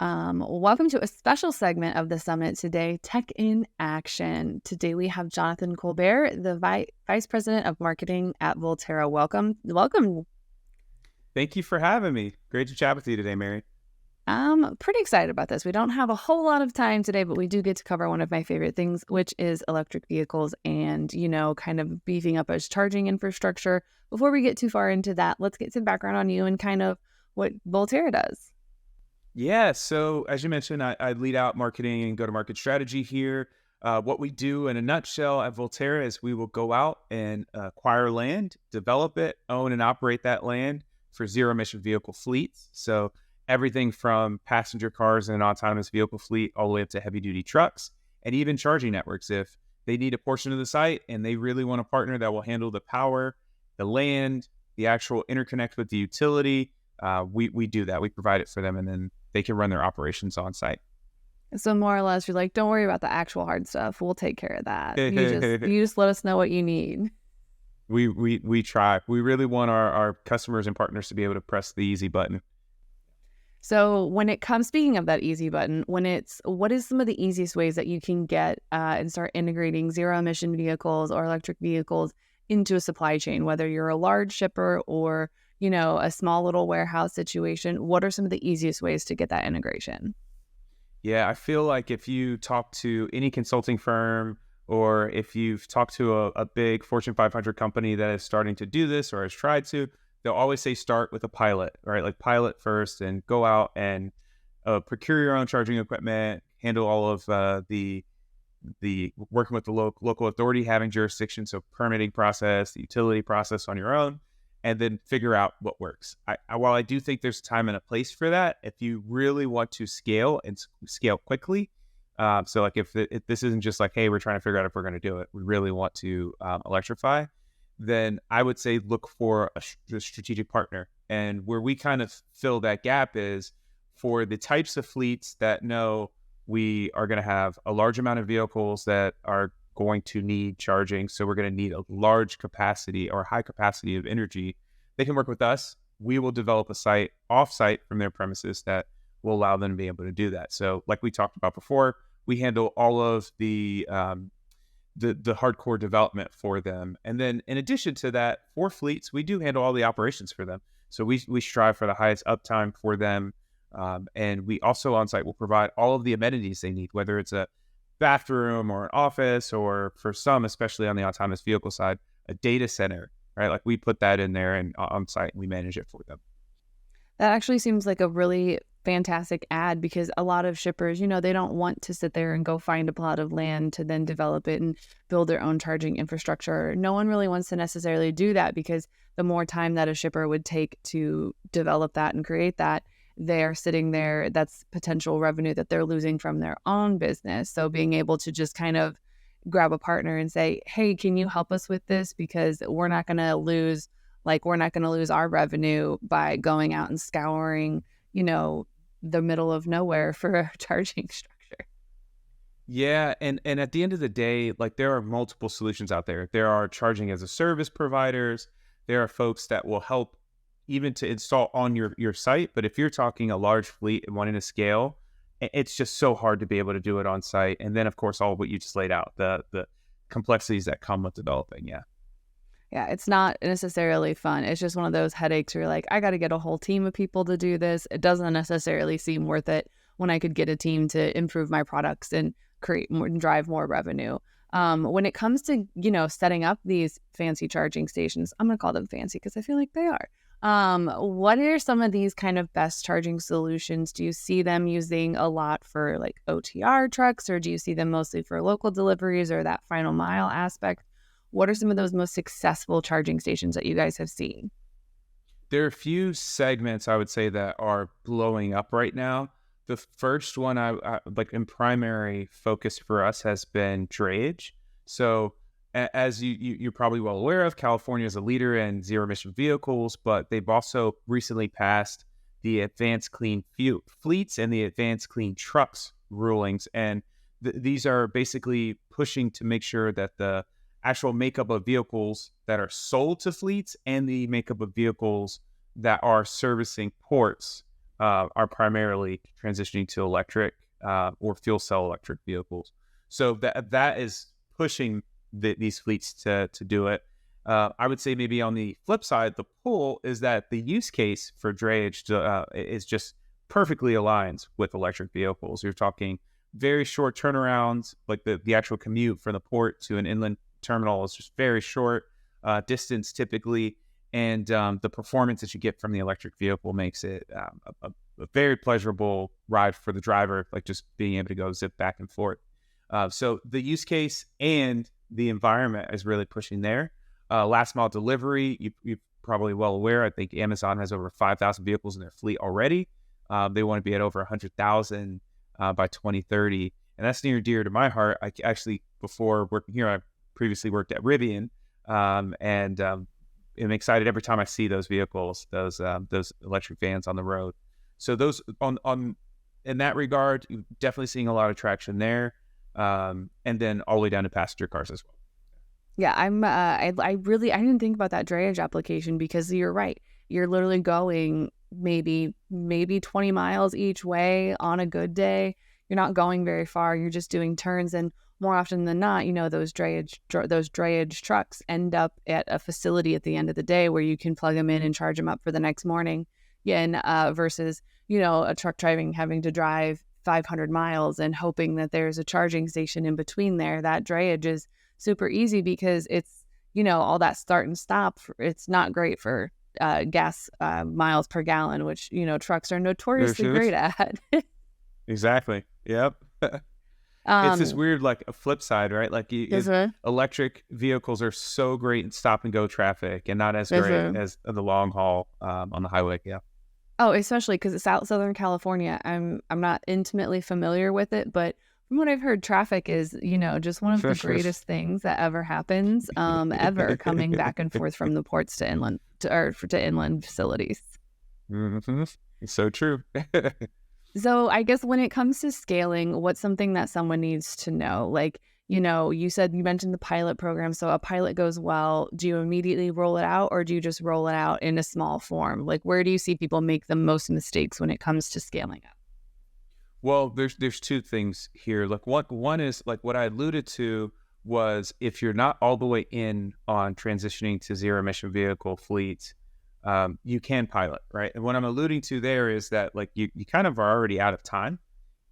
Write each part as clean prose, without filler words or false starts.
Welcome to a special segment of the summit today, Tech in Action. Today we have Jonathan Colbert, the Vice President of Marketing at Voltera. Welcome. Thank you for having me. Great to chat with you today, Mary. I'm pretty excited about this. We don't have a whole lot of time today, but we do get to cover one of my favorite things, which is electric vehicles and, kind of beefing up as charging infrastructure. Before we get too far into that, let's get some background on you and kind of what Voltera does. Yeah, so as you mentioned, I lead out marketing and go-to-market strategy here. What we do in a nutshell at Voltera is we will go out and acquire land, develop it, own and operate that land for zero-emission vehicle fleets. So everything from passenger cars and an autonomous vehicle fleet all the way up to heavy-duty trucks and even charging networks. If they need a portion of the site and they really want a partner that will handle the power, the land, the actual interconnect with the utility, we do that. We provide it for them, and then they can run their operations on site. So more or less, you're like, don't worry about the actual hard stuff. We'll take care of that. You just let us know what you need. We try. We really want our customers and partners to be able to press the easy button. So when it comes, speaking of that easy button, what is some of the easiest ways that you can get and start integrating zero emission vehicles or electric vehicles into a supply chain, whether you're a large shipper or a small little warehouse situation? What are some of the easiest ways to get that integration? Yeah, I feel like if you talk to any consulting firm or if you've talked to a big Fortune 500 company that is starting to do this or has tried to, they'll always say start with a pilot, right? Like pilot first and go out and procure your own charging equipment, handle all of the working with the local authority having jurisdiction, so permitting process, the utility process on your own, and then figure out what works. While I do think there's time and a place for that, if you really want to scale and scale quickly, so like if this isn't just like, hey, we're trying to figure out if we're going to do it, we really want to electrify, then I would say look for a strategic partner. And where we kind of fill that gap is for the types of fleets that know we are going to have a large amount of vehicles that are going to need charging. So we're going to need a large capacity or high capacity of energy. They can work with us. We will develop a site off-site from their premises that will allow them to be able to do that. So like we talked about before, we handle all of the hardcore development for them. And then in addition to that, for fleets, we do handle all the operations for them. So we strive for the highest uptime for them. And we also on site will provide all of the amenities they need, whether it's a bathroom or an office, or for some, especially on the autonomous vehicle side, a data center, right? Like we put that in there and on site and we manage it for them. That actually seems like a really fantastic ad, because a lot of shippers, they don't want to sit there and go find a plot of land to then develop it and build their own charging infrastructure. No one really wants to necessarily do that, because the more time that a shipper would take to develop that and create that, they're sitting there, that's potential revenue that they're losing from their own business. So being able to just kind of grab a partner and say, hey, can you help us with this? Because we're not going to lose our revenue by going out and scouring, the middle of nowhere for a charging structure. Yeah. And at the end of the day, like there are multiple solutions out there. There are charging as a service providers. There are folks that will help even to install on your site. But if you're talking a large fleet and wanting to scale, it's just so hard to be able to do it on site. And then, of course, all of what you just laid out, the complexities that come with developing. Yeah. Yeah, it's not necessarily fun. It's just one of those headaches where you're like, I got to get a whole team of people to do this. It doesn't necessarily seem worth it when I could get a team to improve my products and create more and drive more revenue. When it comes to, setting up these fancy charging stations, I'm going to call them fancy because I feel like they are. What are some of these kind of best charging solutions? Do you see them using a lot for like OTR trucks, or do you see them mostly for local deliveries or that final mile aspect? What are some of those most successful charging stations that you guys have seen? There are a few segments I would say that are blowing up right now. The first one I like in primary focus for us has been drayage. So as you're probably well aware of, California is a leader in zero-emission vehicles, but they've also recently passed the Advanced Clean Fleets and the Advanced Clean Trucks rulings. And these are basically pushing to make sure that the actual makeup of vehicles that are sold to fleets and the makeup of vehicles that are servicing ports are primarily transitioning to electric or fuel cell electric vehicles. So that is pushing these fleets to do it. I would say maybe on the flip side, the pull is that the use case for drayage is just perfectly aligned with electric vehicles. You're talking very short turnarounds, like the actual commute from the port to an inland terminal is just very short distance typically. And the performance that you get from the electric vehicle makes it a very pleasurable ride for the driver, like just being able to go zip back and forth. So the use case and the environment is really pushing there. Last mile delivery, you're probably well aware. I think Amazon has over 5,000 vehicles in their fleet already. They want to be at over 100,000 by 2030. And that's near and dear to my heart. I actually, before working here, I previously worked at Rivian. And I'm excited every time I see those vehicles, those electric vans on the road. So those on in that regard, definitely seeing a lot of traction there. And then all the way down to passenger cars as well. Yeah, I didn't think about that drayage application because you're right. You're literally going maybe 20 miles each way on a good day. You're not going very far. You're just doing turns, and more often than not, those drayage trucks end up at a facility at the end of the day where you can plug them in and charge them up for the next morning. Yeah, and versus a truck having to drive 500 miles and hoping that there's a charging station in between there. That drayage is super easy because it's all that start and stop. It's not great for gas miles per gallon, which trucks are notoriously great at. Exactly. Yep. It's this weird, like, a flip side, right? Like, electric vehicles are so great in stop and go traffic and not as great as the long haul on the highway. Yeah. Oh, especially because it's Southern California. I'm not intimately familiar with it, but from what I've heard, traffic is, just one of the greatest things that ever happens, ever coming back and forth from the ports to inland to inland facilities. Mm-hmm. It's so true. So I guess when it comes to scaling, what's something that someone needs to know? Like, you mentioned the pilot program. So a pilot goes well. Do you immediately roll it out, or do you just roll it out in a small form? Like, where do you see people make the most mistakes when it comes to scaling up? Well, there's two things here. Like, one is like what I alluded to was if you're not all the way in on transitioning to zero emission vehicle fleets, you can pilot, right? And what I'm alluding to there is that, like, you kind of are already out of time,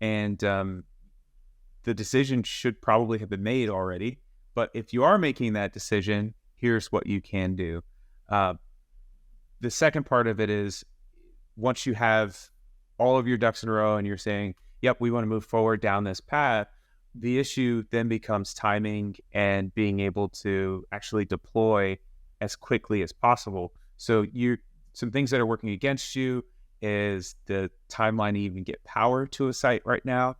and the decision should probably have been made already. But if you are making that decision, here's what you can do. The second part of it is, once you have all of your ducks in a row and you're saying, yep, we want to move forward down this path, the issue then becomes timing and being able to actually deploy as quickly as possible. So some things that are working against you is the timeline to even get power to a site right now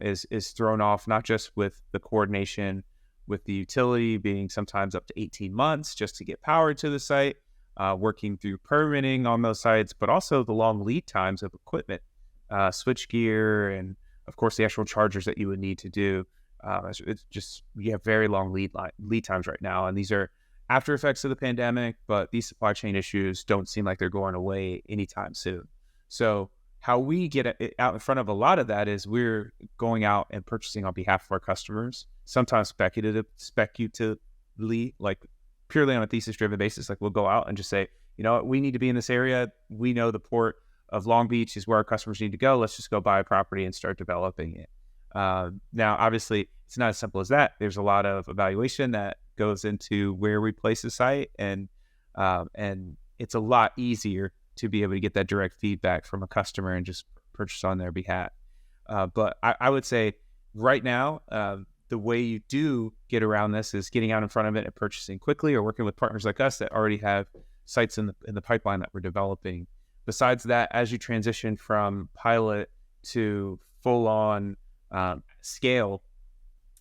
is thrown off, not just with the coordination with the utility being sometimes up to 18 months just to get power to the site, working through permitting on those sites, but also the long lead times of equipment, switch gear, and of course the actual chargers that you would need to do. It's just, you have very long lead times right now, and these are after effects of the pandemic, but these supply chain issues don't seem like they're going away anytime soon. So how we get out in front of a lot of that is we're going out and purchasing on behalf of our customers, sometimes speculatively, like purely on a thesis-driven basis. Like, we'll go out and just say, we need to be in this area. We know the port of Long Beach is where our customers need to go. Let's just go buy a property and start developing it. Now, obviously, it's not as simple as that. There's a lot of evaluation that goes into where we place the site, and it's a lot easier to be able to get that direct feedback from a customer and just purchase on their behalf. But I would say right now, the way you do get around this is getting out in front of it and purchasing quickly, or working with partners like us that already have sites in the pipeline that we're developing. Besides that, as you transition from pilot to full-on scale,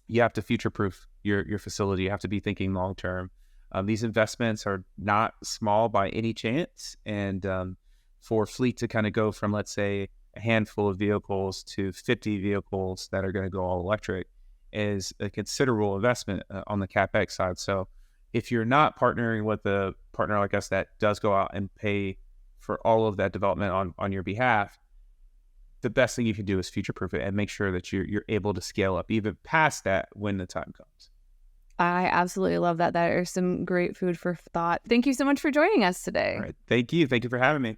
you have to future-proof your facility. You have to be thinking long-term. These investments are not small by any chance, and for fleet to kind of go from, let's say, a handful of vehicles to 50 vehicles that are going to go all electric is a considerable investment on the CapEx side. So if you're not partnering with a partner like us that does go out and pay for all of that development on your behalf, the best thing you can do is future-proof it and make sure that you're able to scale up even past that when the time comes. I absolutely love that. That is some great food for thought. Thank you so much for joining us today. All right. Thank you. Thank you for having me.